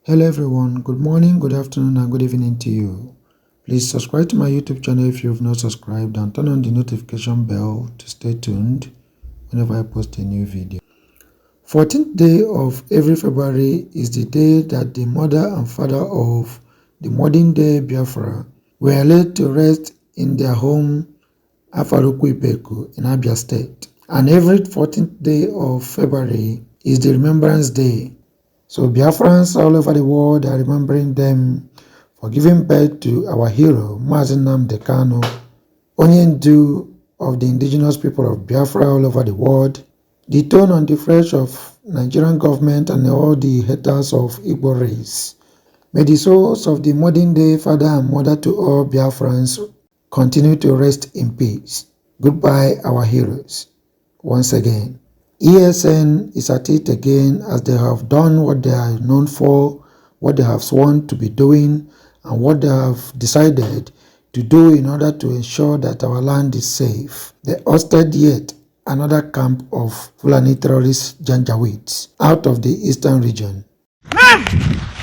Hello everyone, good morning, good afternoon and good evening to you. Please subscribe to my YouTube channel if you have not subscribed and turn on the notification bell to stay tuned whenever I post a new video. 14th day of every February is the day that the mother and father of the modern day Biafra were laid to rest in their home Afaruku in Abia State. And every 14th day of February is the Remembrance Day. So Biafrans all over the world are remembering them for giving birth to our hero, Mazi Nnamdi Kanu, Onyendu of the indigenous people of Biafra all over the world, the tone on the flesh of Nigerian government and all the haters of Igbo race. May the souls of the modern day father and mother to all Biafrans continue to rest in peace. Goodbye, our heroes. Once again, ESN is at it again as they have done what they are known for, what they have sworn to be doing, and what they have decided to do in order to ensure that our land is safe. They hosted yet another camp of Fulani terrorist Janjaweeds out of the eastern region.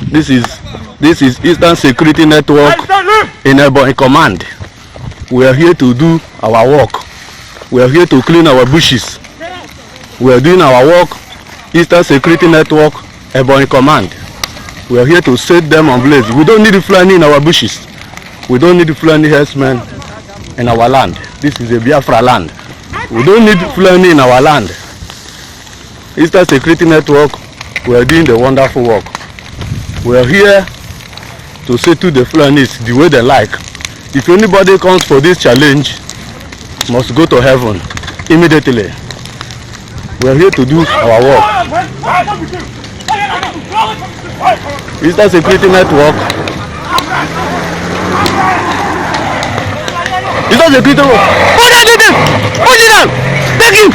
This is Eastern Security Network in Ebonyi Command. We are here to do our work. We are here to clean our bushes. We are doing our work. Eastern Security Network, Ebonyi Command. We are here to set them on blaze. We don't need Fulani in our bushes. We don't need Fulani herdsmen in our land. This is a Biafra land. We don't need Fulani in our land. Eastern Security Network, we are doing the wonderful work. We are here to settle the Fulanis the way they like. If anybody comes for this challenge, must go to heaven immediately. We are here to do our work. Eastern Security Network. Eastern Security Network. Push it down! Take him!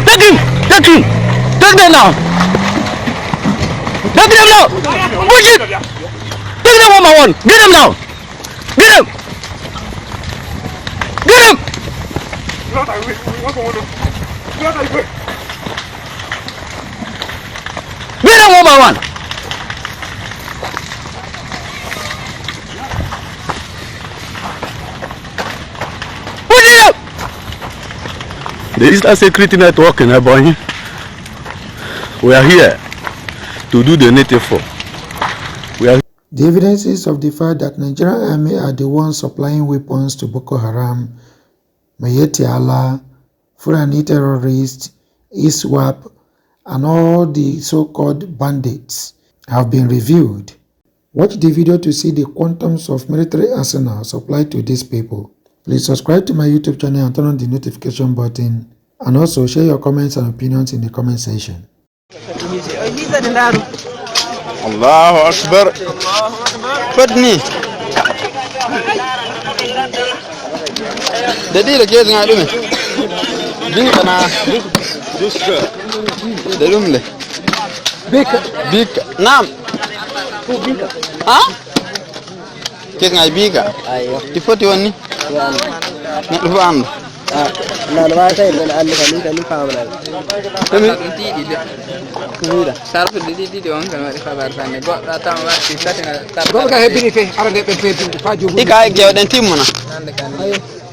Take him! Take him! Take them now! Take them now! Push it! Take them one by one! Get them now! Get them! Get them! Get them one by one! Push it up! The Eastern Security Network in Ebonyi. We are here to do the needful. The evidences of the fact that Nigerian army are the ones supplying weapons to Boko Haram, Mayete Allah, Fulani terrorists, ISWAP, and all the so-called bandits have been reviewed. Watch the video to see the quantums of military arsenal supplied to these people. Please subscribe to my YouTube channel and turn on the notification button, and also share your comments and opinions in the comment section. Allahu Akbar. Fadni. Jadi lagi dengan lu ni. Bik na. Duska. Dalam le. Bik. Nam. Bik. Ah? Kes ngai bika. Ayo. Di foto ni. Nak lu am. لا ما تايل انا اللي كامل Kami كبيره صارت دي وان كان خبر ثاني غو راتا ما في ساتنا قبل كان هبني في ارد في فاجو ika ke dan tim mana?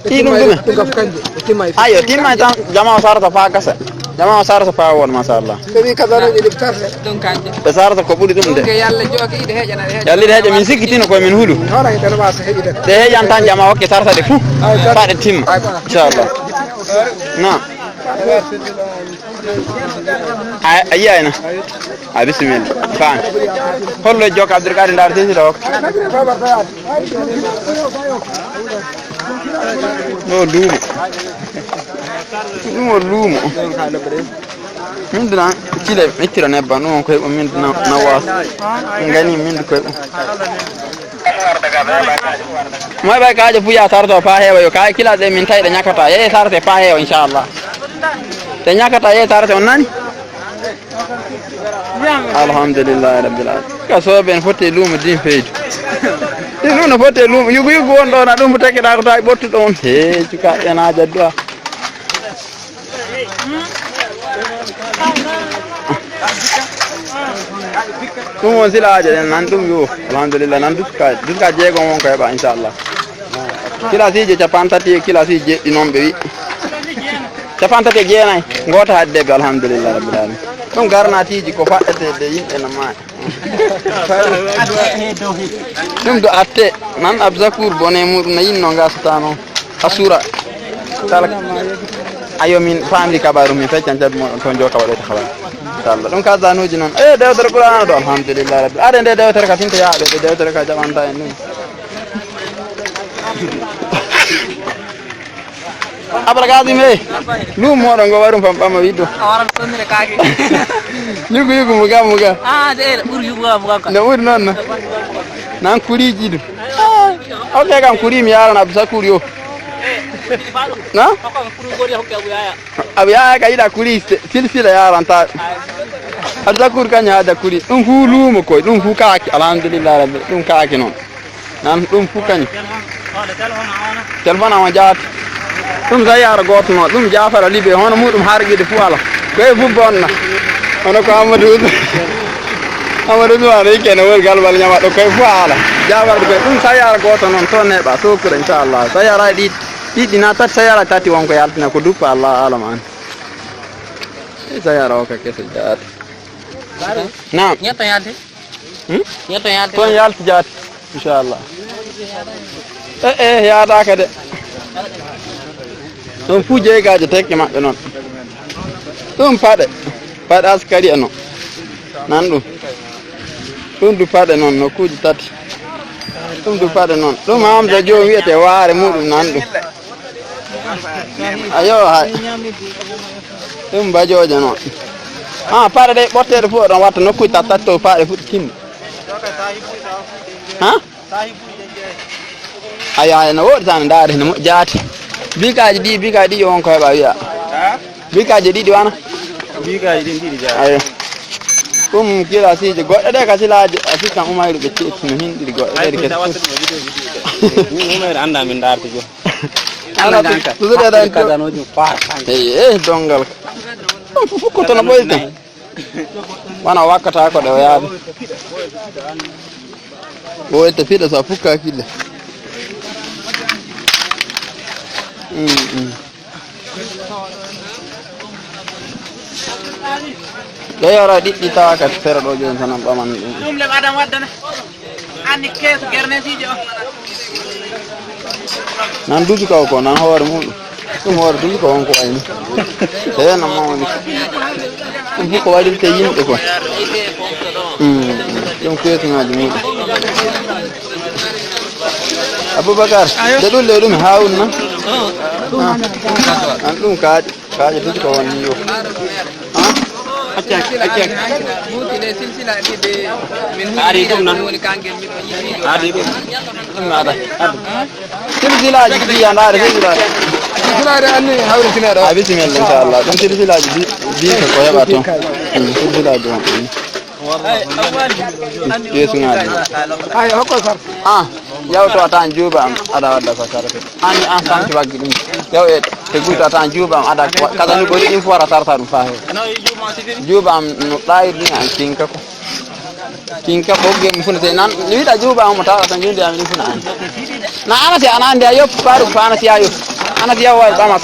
Tim mana? تقف كان تيماي Ayo tim mana jam jamaah sarata pa kasa. Jamaah sarata pa won masallah. كبي كذا اللي بتاع دون كان Sarata ko budi dum de. يلا جوكي ده جنا ده Yalli de min sikitino ko min hulu. هذا كده بس هي ده De he jantan jamaah ke sarata de fu. Pa de tim. Inshallah. Na. Ayana. Bismillah. Fan. Hollo jok Abdul Karim dar tesi dok. No lumo. Lumo. Min dina kile mitira ne banu ko min na was. Ngani min ko. Mai ba ka je puya tarto pa hewa yo ka kila de min tai da nyakata ye tarte pa hewa inshallah. Da nyakata ye tarte onnani. Alhamdulillah rabbil alamin. Ka so ben fote lumo din feeju. Dinu no fote lumo yugo wondo na dum take da ko tay bottu don he cuka ena jaddu. ɗum won silaje ɗen nan ɗum yo alhamdulillah nan duska jeegom won ko heɓa inchallah kilasiji capantati kilasiji jeɗɗi noon ɓe wi capantati e jeenayyi goto haddebe alhamdulillah rabbil alamin ɗum garnatiji ko faɗɗetede yimɓe no maayi ɗum do atte nan abzakour bone muɗum no yinno gasata noon asura kala ayo min famdi kabaru min feccan jabi moɗon toon joka waɗete habar inchallah ɗum ka zanuji noon dewtere qur'ana ɗo alhamdulillah rabbi aɗa nde dewtere ka finta yaaɓe ɗe dewtere ka jaɓanta en ɗum Abrakazim lu moɗon go warum pam ɓama widdo yugu muga de ɓuuri yuguga muga ne ɓuuri noon nan kuriji ɗum ok kam kuri mi yarana absakour yo na aɓe yaya ka yiɗa kuri silsila yaranta absakour kañum haada kuri ɗum fu luumo koye ɗum fu kaaki alhamdulillah rabbi ɗum kaaki noon nan ɗum fu kañum téléphone ama jaata ɗum so yara goto noon ɗum jafara liɓe hono muɗum harguide fo ala koye fu bonna hono ko amadou duwana ikkene woni galbal ñamaɗo koye fu ala jafarde koye ɗum so yara goto noon to neeɓa sokura inchallah so yara ɗiɗi na tati so yara tati wonko yaltina ko duppa allah alam an so yara o ka kese jaati nam ñetto yalti ñetto yalti toon yalti jaati inchallah yaadaka de ɗum fu jeegaje tekki maɓɓe noon ɗum paɗe askari e no nan ɗum du paɗe noon nokkuji tati ɗum du paɗe noon ɗum hamsa joni wiyete waare muɗum nan ɗum ayo hay ɗum bajoje noon paɗe ɗe ɓotteɗe fof oɗon watta nokkuji tati to paɗe fuɗi timmi aya no woɗi tan ndaari hene moƴƴi jaati bikaji ɗi wonko heɓa wiya bikaji ɗiɗi wana bikaji ɗin ɗiɗi jaati ayo ɗum kilasiji goɗɗe ɗe ka silaji asikkan umayru ɓe ceetti no hinɗiri goɗɗe ɗe kese umayru anda min darti jo dongal ɗum fu fukkotono ɓoyi tan wona wakkata ko ɗe o yaaɓe ɓoyte fiɗa so fukka kille ɗo yora ɗiɗɗi tawa kadi fere ɗo joni tan ɓaman ɗum le adam waddana anni keeso guernesijo nan duuji kaw ko nan hoore muɗum ɗum hoore duuji ko wonko wayni heno mawni ɗum fof ko waɗirte yimɓe ko ɗum keesuŋaji muɗum aboubacar de ɗum le ɗum hawni na an ɗum kaaƴe duuji ko wonni yo silsilaji ɗi yandaade silsilaji anni hawritinaɗo a bisimilla inchallah ɗum silsilaji biika ko heɓa toon silsilaji on keesuŋaji ay hokko sar yawto atan juuba am aɗa wadda ko sarate anni an santi waggi ɗum yaw e te guyto atan juuba am aɗa kala ni goli ɗin fo wara tarta ɗum fa hew juuba am no ɗayirɗin an kinka ɓogge mi funete nan mi wiɗa juuba am mo tawa tan jundi ami ɗum funa an na anati ana andi a yoppi paru ko anati a yoppi anati yaw wawi ɓama